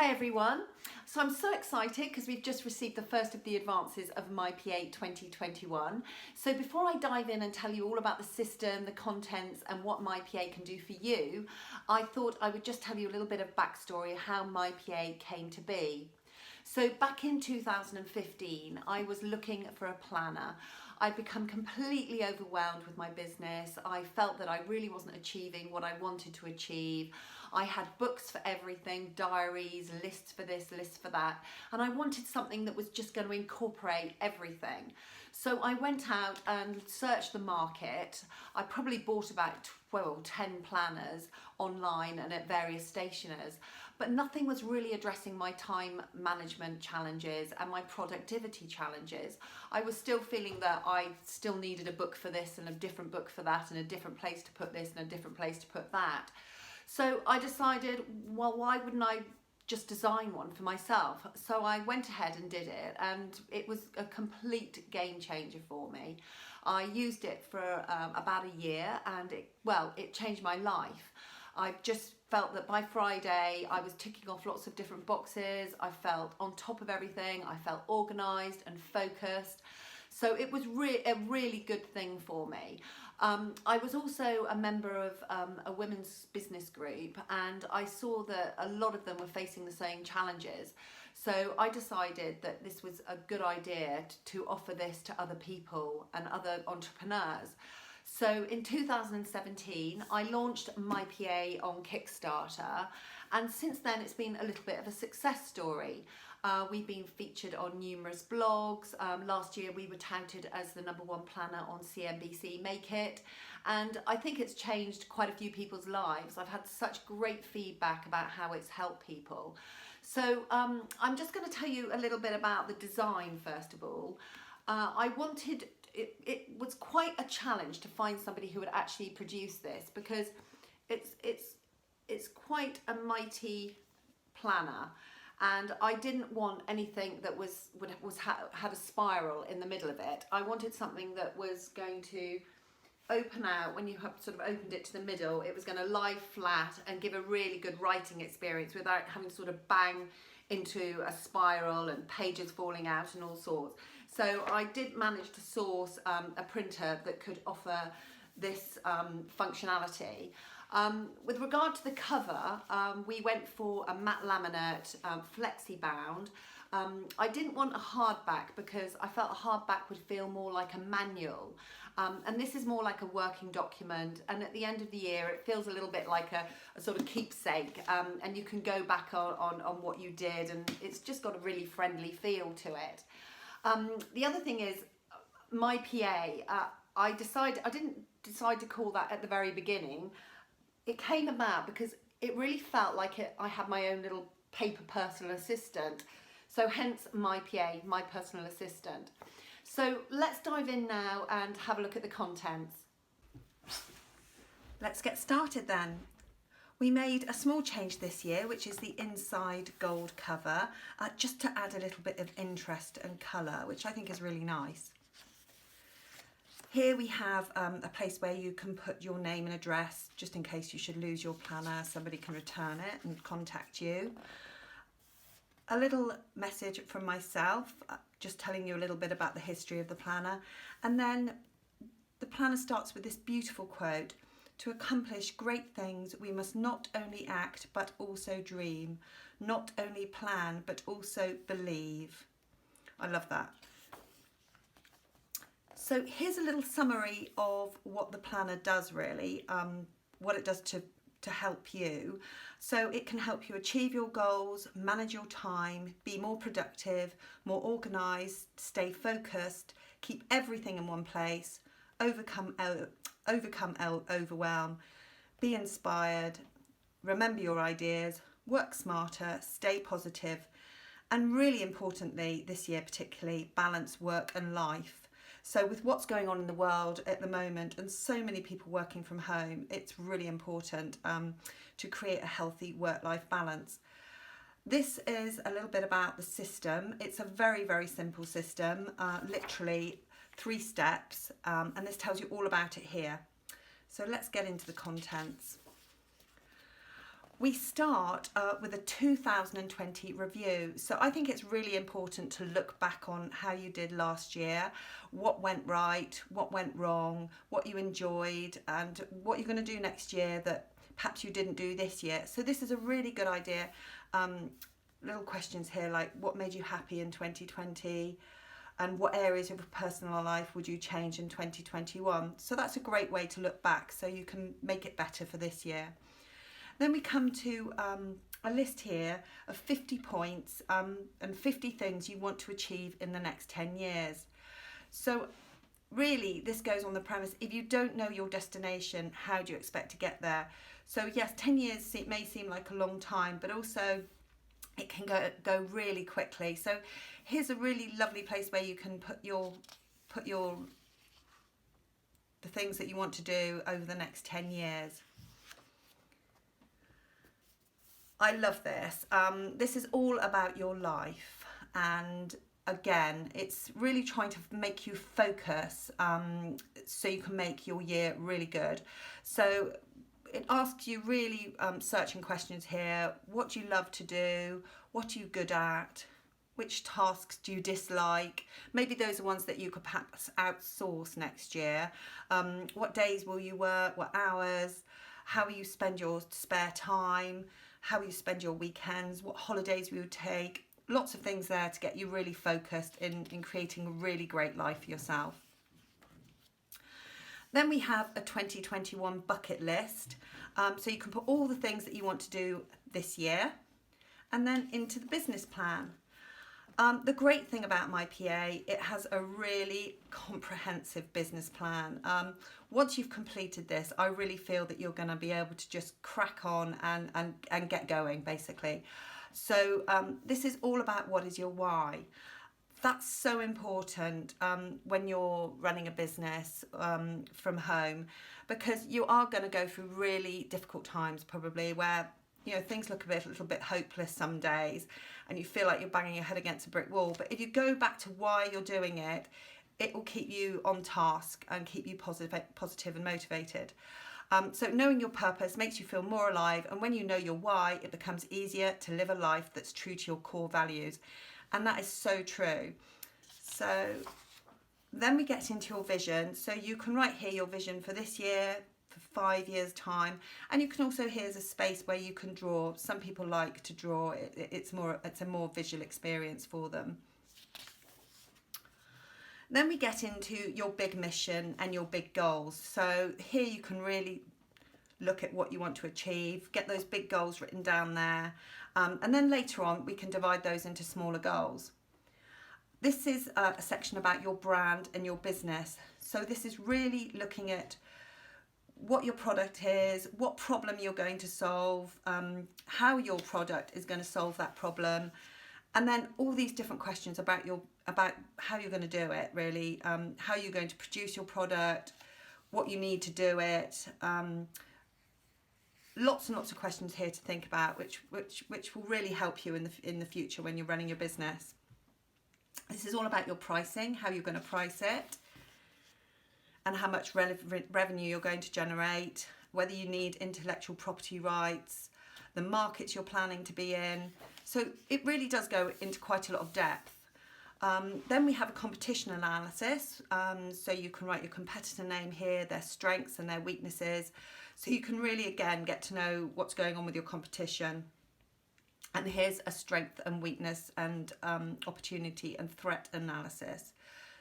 Hi everyone. So I'm so excited because we've just received the first of the advances of MyPA 2021. So before I dive in and tell you all about the system, the contents and what MyPA can do for you, I thought I would just tell you a little bit of backstory how MyPA came to be. So back in 2015, I was looking for a planner. I'd become completely overwhelmed with my business. I felt that I really wasn't achieving what I wanted to achieve. I had books for everything, diaries, lists for this, lists for that, and I wanted something that was just going to incorporate everything. So I went out and searched the market. I probably bought about 10 planners online and at various stationers, but nothing was really addressing my time management challenges and my productivity challenges. I was still feeling that I still needed a book for this and a different book for that and a different place to put this and a different place to put that. So I decided, well, why wouldn't I just design one for myself? So I went ahead and did it, and it was a complete game changer for me. I used it for about a year, and it changed my life. I just felt that by Friday I was ticking off lots of different boxes. I felt on top of everything. I felt organised and focused. So it was a really good thing for me. I was also a member of a women's business group, and I saw that a lot of them were facing the same challenges. So I decided that this was a good idea to offer this to other people and other entrepreneurs. So in 2017, I launched MyPA on Kickstarter, and since then it's been a little bit of a success story. We've been featured on numerous blogs. Last year we were touted as the #1 planner on CNBC Make It, and I think it's changed quite a few people's lives. I've had such great feedback about how it's helped people. So I'm just going to tell you a little bit about the design first of all. It was quite a challenge to find somebody who would actually produce this, because it's quite a mighty planner, and I didn't want anything that had a spiral in the middle of it. I wanted something that was going to open out when you have sort of opened it to the middle. It was going to lie flat and give a really good writing experience without having to sort of bang into a spiral and pages falling out and all sorts. So I did manage to source a printer that could offer this functionality. With regard to the cover, we went for a matte laminate flexi bound. I didn't want a hardback because I felt a hardback would feel more like a manual, and this is more like a working document, and at the end of the year it feels a little bit like a sort of keepsake, and you can go back on what you did, and it's just got a really friendly feel to it. The other thing is MyPA. I didn't decide to call that at the very beginning. It came about because it really felt like I had my own little paper personal assistant. So hence MyPA, my personal assistant. So let's dive in now and have a look at the contents. Let's get started then. We made a small change this year, which is the inside gold cover, just to add a little bit of interest and colour, which I think is really nice. Here we have a place where you can put your name and address, just in case you should lose your planner, somebody can return it and contact you. A little message from myself, just telling you a little bit about the history of the planner. And then the planner starts with this beautiful quote: "To accomplish great things, we must not only act, but also dream. Not only plan, but also believe." I love that. So here's a little summary of what the planner does really, what it does to help you. So it can help you achieve your goals, manage your time, be more productive, more organised, stay focused, keep everything in one place, overcome overwhelm, be inspired, remember your ideas, work smarter, stay positive, and really importantly this year particularly, balance work and life. So with what's going on in the world at the moment and so many people working from home, it's really important to create a healthy work-life balance. This is a little bit about the system. It's a very, very simple system, literally 3 steps, and this tells you all about it here. So let's get into the contents. We start with a 2020 review. So I think it's really important to look back on how you did last year, what went right, what went wrong, what you enjoyed, and what you're going to do next year that perhaps you didn't do this year. So this is a really good idea. Little questions here like what made you happy in 2020? And what areas of your personal life would you change in 2021? So that's a great way to look back so you can make it better for this year. Then we come to a list here of 50 points and 50 things you want to achieve in the next 10 years. So really this goes on the premise, if you don't know your destination, how do you expect to get there? So yes, 10 years it may seem like a long time, but also it can go really quickly. So here's a really lovely place where you can put the things that you want to do over the next 10 years. I love this. This is all about your life, and again, it's really trying to make you focus so you can make your year really good. So it asks you really searching questions here. What do you love to do? What are you good at? Which tasks do you dislike? Maybe those are ones that you could perhaps outsource next year. What days will you work? What hours? How will you spend your spare time? How will you spend your weekends? What holidays will you take? Lots of things there to get you really focused in creating a really great life for yourself. Then we have a 2021 bucket list. So you can put all the things that you want to do this year and then into the business plan. The great thing about my PA, it has a really comprehensive business plan. Once you've completed this, I really feel that you're going to be able to just crack on and get going, basically. So this is all about what is your why. That's so important when you're running a business from home, because you are going to go through really difficult times probably where things look a little bit hopeless some days and you feel like you're banging your head against a brick wall. But if you go back to why you're doing it, it will keep you on task and keep you positive and motivated. So knowing your purpose makes you feel more alive, and when you know your why, it becomes easier to live a life that's true to your core values. And that is so true. So then we get into your vision. So you can write here your vision for this year, for 5 years time, and you can also, here's a space where you can draw. Some people like to draw. It's a more visual experience for them. Then we get into your big mission and your big goals. So here you can really look at what you want to achieve, get those big goals written down there, and then later on we can divide those into smaller goals. This is a section about your brand and your business. So this is really looking at what your product is, what problem you're going to solve, how your product is going to solve that problem, and then all these different questions about how you're going to do it, really, how you're going to produce your product, what you need to do it. Lots and lots of questions here to think about, which will really help you in the future when you're running your business. This is all about your pricing, how you're going to price it, and how much revenue you're going to generate, whether you need intellectual property rights, the markets you're planning to be in. So it really does go into quite a lot of depth. Then we have a competition analysis. So you can write your competitor name here, their strengths and their weaknesses. So you can really, again, get to know what's going on with your competition. And here's a strength and weakness and opportunity and threat analysis.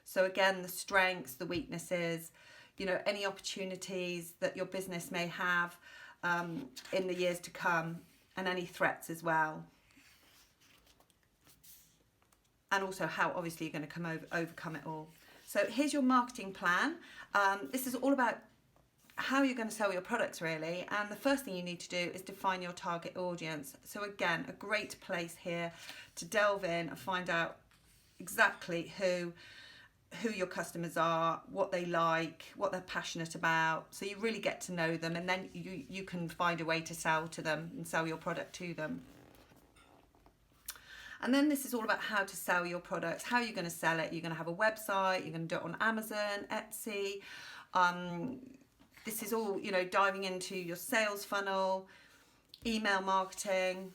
So again, the strengths, the weaknesses, any opportunities that your business may have in the years to come, and any threats as well. And also how obviously you're going to overcome it all. So here's your marketing plan. This is all about how you're going to sell your products, really. And the first thing you need to do is define your target audience. So again, a great place here to delve in and find out exactly who your customers are, what they like, what they're passionate about. So you really get to know them, and then you can find a way to sell to them and sell your product to them. And then this is all about how to sell your products. How are you going to sell it? You're going to have a website, you're going to do it on Amazon, Etsy. This is all, diving into your sales funnel, email marketing,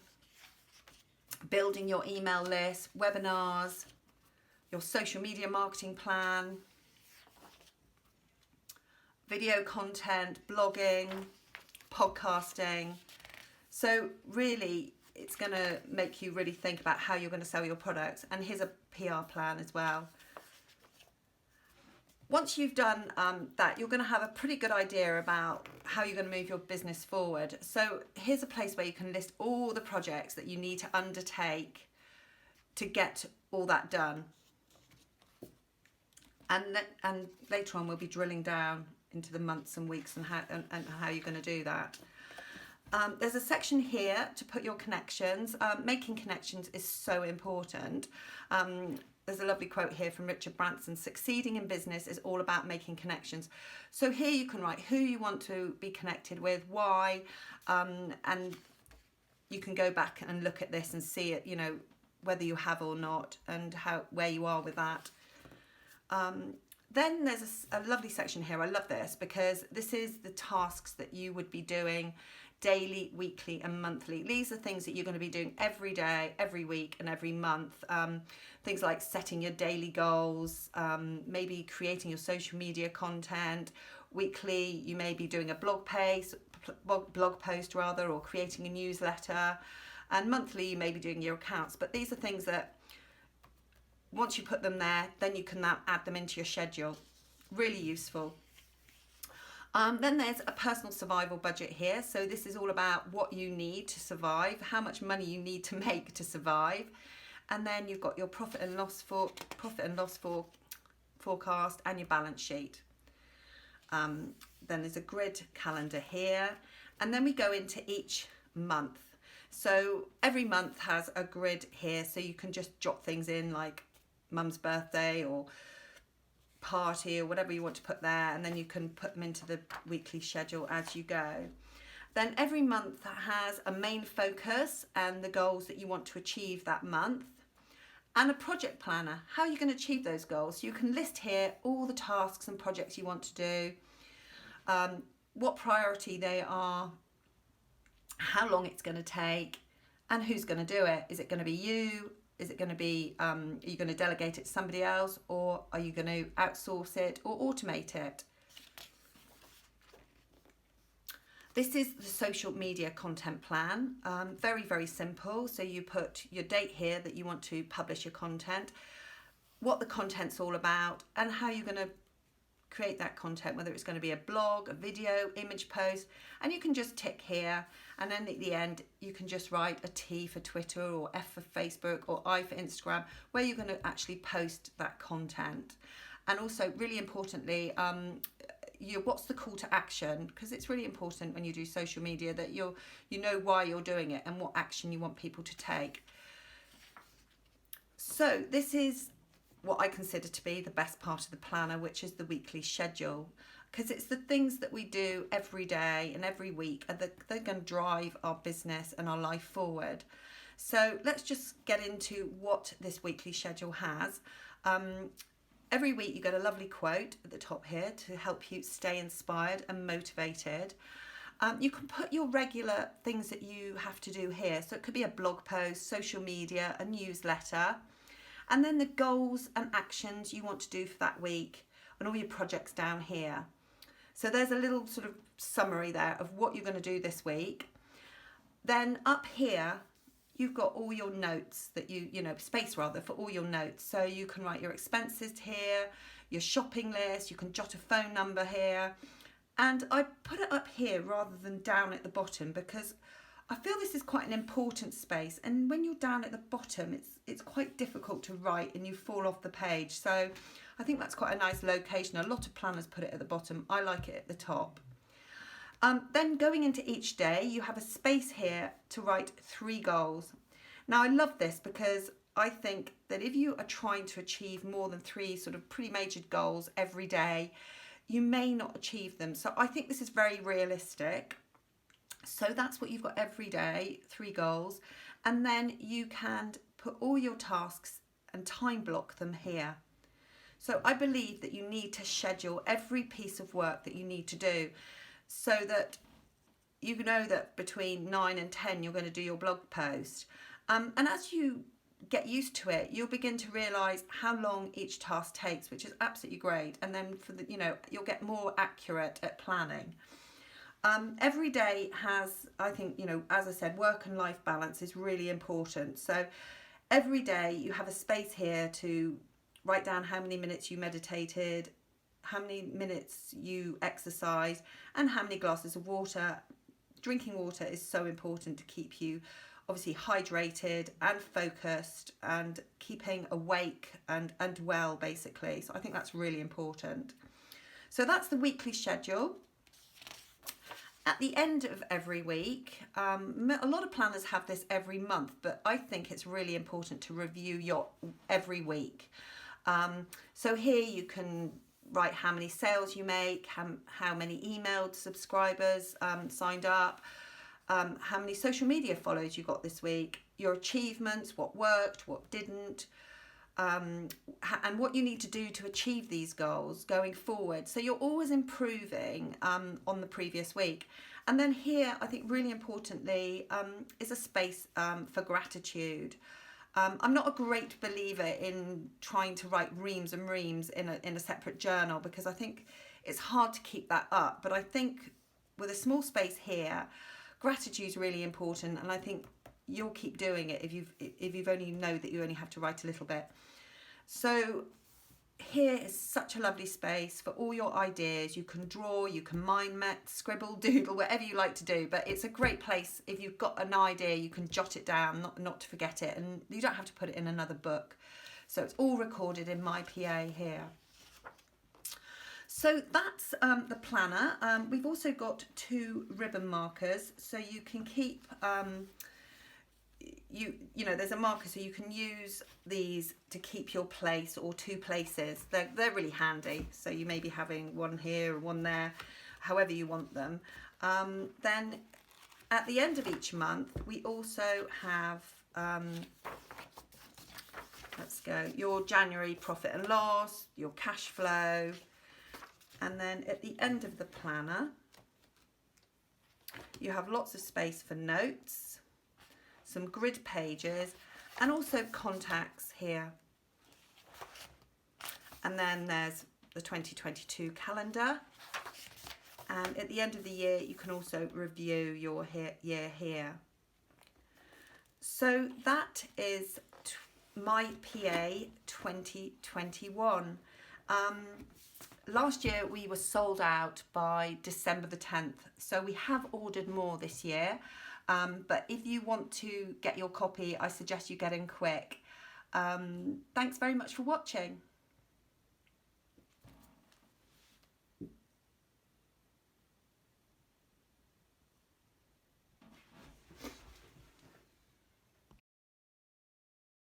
building your email list, webinars, your social media marketing plan, video content, blogging, podcasting. So really, it's going to make you really think about how you're going to sell your products. And here's a PR plan as well. Once you've done that, you're going to have a pretty good idea about how you're going to move your business forward. So here's a place where you can list all the projects that you need to undertake to get all that done. And later on, we'll be drilling down into the months and weeks and how you're going to do that. There's a section here to put your connections. Making connections is so important. There's a lovely quote here from Richard Branson: succeeding in business is all about making connections. So here you can write who you want to be connected with, why, and you can go back and look at this and see it, you know, whether you have or not, and where you are with that. Then there's a lovely section here. I love this because this is the tasks that you would be doing daily, weekly and monthly. These are things that you're going to be doing every day, every week and every month. Things like setting your daily goals, maybe creating your social media content. Weekly, you may be doing a blog post rather, or creating a newsletter. And monthly, you may be doing your accounts. But these are things that once you put them there, then you can now add them into your schedule. Really useful. Then there's a personal survival budget here. So this is all about what you need to survive, how much money you need to make to survive. And then you've got your profit and loss forecast and your balance sheet. Then there's a grid calendar here. And then we go into each month. So every month has a grid here, so you can just jot things in like mum's birthday or party or whatever you want to put there, and then you can put them into the weekly schedule as you go. Then every month has a main focus and the goals that you want to achieve that month, and a project planner. How are you going to achieve those goals? You can list here all the tasks and projects you want to do, what priority they are, how long it's going to take, and who's going to do it. Is it going to be you? Is it going to be, are you going to delegate it to somebody else, or are you going to outsource it or automate it? This is the social media content plan. Very, very simple. So you put your date here that you want to publish your content, what the content's all about, and how you're going to create that content, whether it's going to be a blog, a video, image post, and you can just tick here, and then at the end you can just write a T for Twitter or F for Facebook or I for Instagram, where you're going to actually post that content. And also, really importantly, what's the call to action, because it's really important when you do social media that you know why you're doing it and what action you want people to take. So this is what I consider to be the best part of the planner, which is the weekly schedule, because it's the things that we do every day and every week and they're going to drive our business and our life forward. So let's just get into what this weekly schedule has. Every week you get a lovely quote at the top here to help you stay inspired and motivated. You can put your regular things that you have to do here. So it could be a blog post, social media, a newsletter, and then the goals and actions you want to do for that week and all your projects down here. So there's a little sort of summary there of what you're going to do this week. Then up here, you've got all your notes that space rather for all your notes. So you can write your expenses here, your shopping list, you can jot a phone number here. And I put it up here rather than down at the bottom because I feel this is quite an important space, and when you're down at the bottom it's quite difficult to write and you fall off the page. So I think that's quite a nice location. A lot of planners put it at the bottom. I like it at the top. Then going into each day, you have a space here to write 3 goals. Now I love this because I think that if you are trying to achieve more than 3 sort of pretty major goals every day, you may not achieve them. So I think this is very realistic. So that's what you've got every day, 3 goals. And then you can put all your tasks and time block them here. So I believe that you need to schedule every piece of work that you need to do so that you know that between 9 and 10 you're going to do your blog post. And as you get used to it, you'll begin to realise how long each task takes, which is absolutely great. And then for the, you'll get more accurate at planning. Every day has, I think, as I said, work and life balance is really important. So every day you have a space here to write down how many minutes you meditated, how many minutes you exercise, and how many glasses of water. Drinking water is so important to keep you obviously hydrated and focused and keeping awake and well, basically. So I think that's really important. So that's the weekly schedule. At the end of every week, a lot of planners have this every month, but I think it's really important to review your every week. So here you can write how many sales you make, how many emailed subscribers signed up, how many social media follows you got this week, your achievements, what worked, what didn't, and what you need to do to achieve these goals going forward. So you're always improving on the previous week. And then here, I think really importantly, is a space for gratitude. I'm not a great believer in trying to write reams and reams in a separate journal, because I think it's hard to keep that up. But I think with a small space here, gratitude is really important, and I think you'll keep doing it if you've only know that you only have to write a little bit. So here is such a lovely space for all your ideas. You can draw, you can mind map, scribble, doodle, whatever you like to do, but it's a great place. If you've got an idea, you can jot it down, not to forget it, and you don't have to put it in another book. So it's all recorded in My PA here. So that's the planner. We've also got 2 ribbon markers, so you can keep there's a marker, so you can use these to keep your place or 2 places. They're really handy, so you may be having one here or one there, however you want them. Then at the end of each month we also have your January profit and loss, your cash flow. And then at the end of the planner, you have lots of space for notes, some grid pages, and also contacts here. And then there's the 2022 calendar. And at the end of the year, you can also review your year here. So that is My PA 2021. Last year we were sold out by December the 10th, so we have ordered more this year, but if you want to get your copy, I suggest you get in quick. Thanks very much for watching.